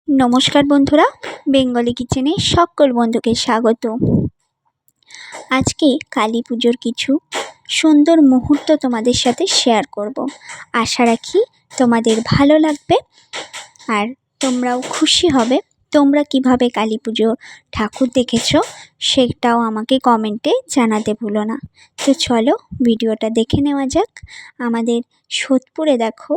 নমস্কার বন্ধুরা, বেঙ্গলি কিচেনে সকল বন্ধুকে স্বাগত। আজকে কালী পুজোর কিছু সুন্দর মুহূর্ত তোমাদের সাথে শেয়ার করব। আশা রাখি তোমাদের ভালো লাগবে আর তোমরাও খুশি হবে। তোমরা কিভাবে কালী পুজোর ঠাকুর দেখেছো সেটাও আমাকে কমেন্টে জানাতে ভুলো না। তো চলো ভিডিওটা দেখে নেওয়া যাক। আমাদের সোদপুরে দেখো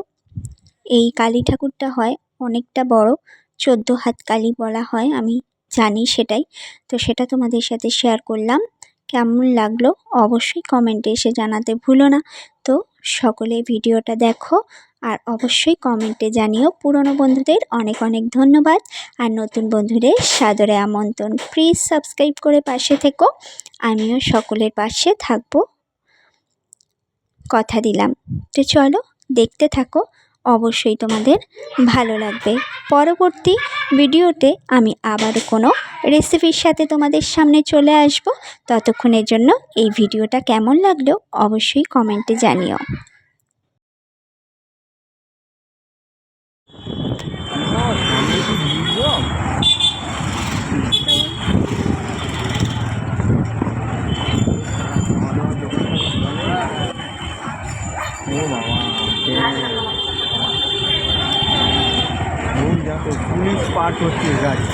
এই কালী ঠাকুরটা হয় অনেকটা বড়, 14 হাত কালী বলা হয়, আমি জানি সেটাই। তো সেটা তোমাদের সাথে শেয়ার করলাম। কেমন লাগলো অবশ্যই কমেন্টে এসে জানাতে ভুলো না। তো সকলে ভিডিওটা দেখো আর অবশ্যই কমেন্টে জানিও। পুরনো বন্ধুদের অনেক অনেক ধন্যবাদ আর নতুন বন্ধুদের সাদরে আমন্ত্রণ। প্লিজ সাবস্ক্রাইব করে পাশে থেকো, আমিও সকলের পাশে থাকবো, কথা দিলাম। তো চলো দেখতে থাকো, অবশ্যই তোমাদের ভালো লাগবে। পরবর্তী ভিডিওতে আমি আবারও কোনো রেসিপির সাথে তোমাদের সামনে চলে আসব। ততক্ষণের জন্য এই ভিডিওটা কেমন লাগলো অবশ্যই কমেন্টে জানিও। পুলিশ পার্ট হচ্ছে গাড়ি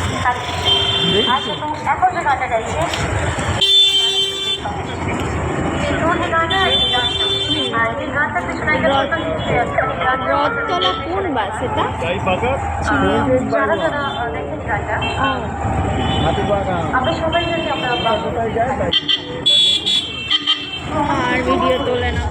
রথতলা কোন বাস এটা? আর ভিডিও তোলে না।